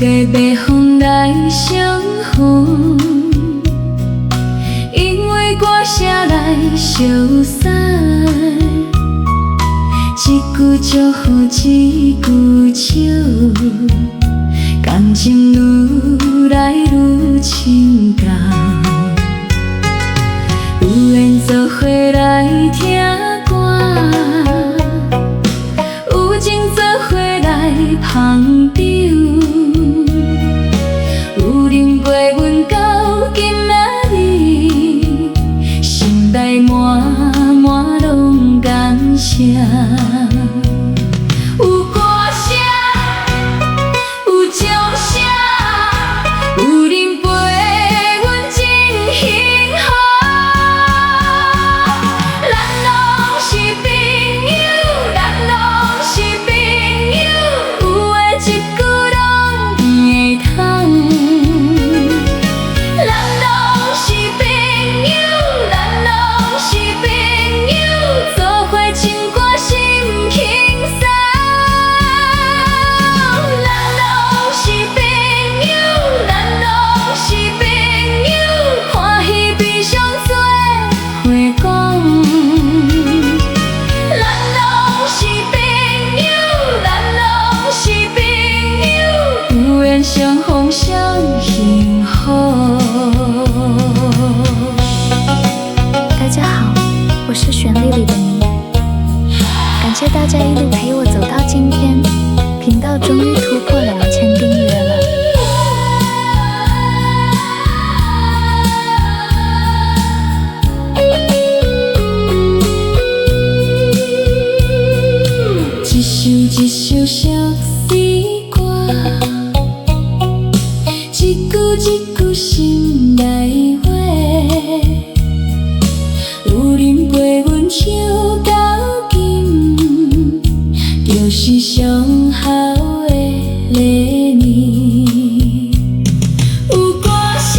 月白风来相逢，因为歌声来相送，一句祝福一句笑，感情愈来愈深重。有缘做伙来听歌，有情做伙来捧场。有人陪阮到今仔日，心内满满拢感谢。有歌声，有掌声，有人陪阮真幸福。咱拢是朋友，咱拢是朋友，有话一句拢会通。咱拢是朋友，咱拢是朋友，做伙唱歌心轻松。咱拢是朋友，咱拢是朋友，欢喜悲伤做伙讲。咱拢是朋友，咱拢是朋友，有缘相逢相幸福。大家好，我是旋律里的你，感谢大家一路陪我走到今天，频道终于突破2000订阅了。一首一首相思歌，一句一句心内话，有人陪阮唱到今，就是上好的礼物。有歌声，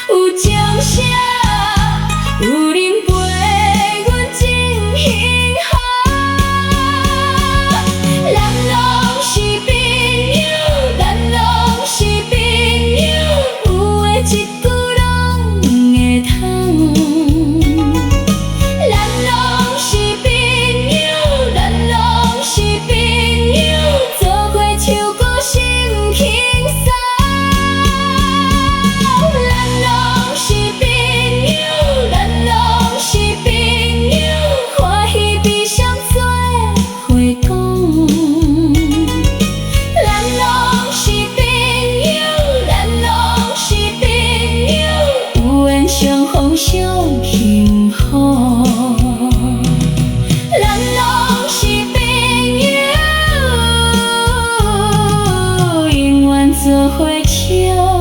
有掌声，有人陪阮真幸福。咱拢是朋友，咱拢是朋友，有话一句拢会通。咱拢是朋友，咱拢是朋友，做伙唱歌心轻松。咱拢是朋友，咱拢是朋友，欢喜悲伤做伙讲。咱拢是朋友，咱拢是朋友，有缘相逢相幸福。咱拢是朋友，永远做伙唱。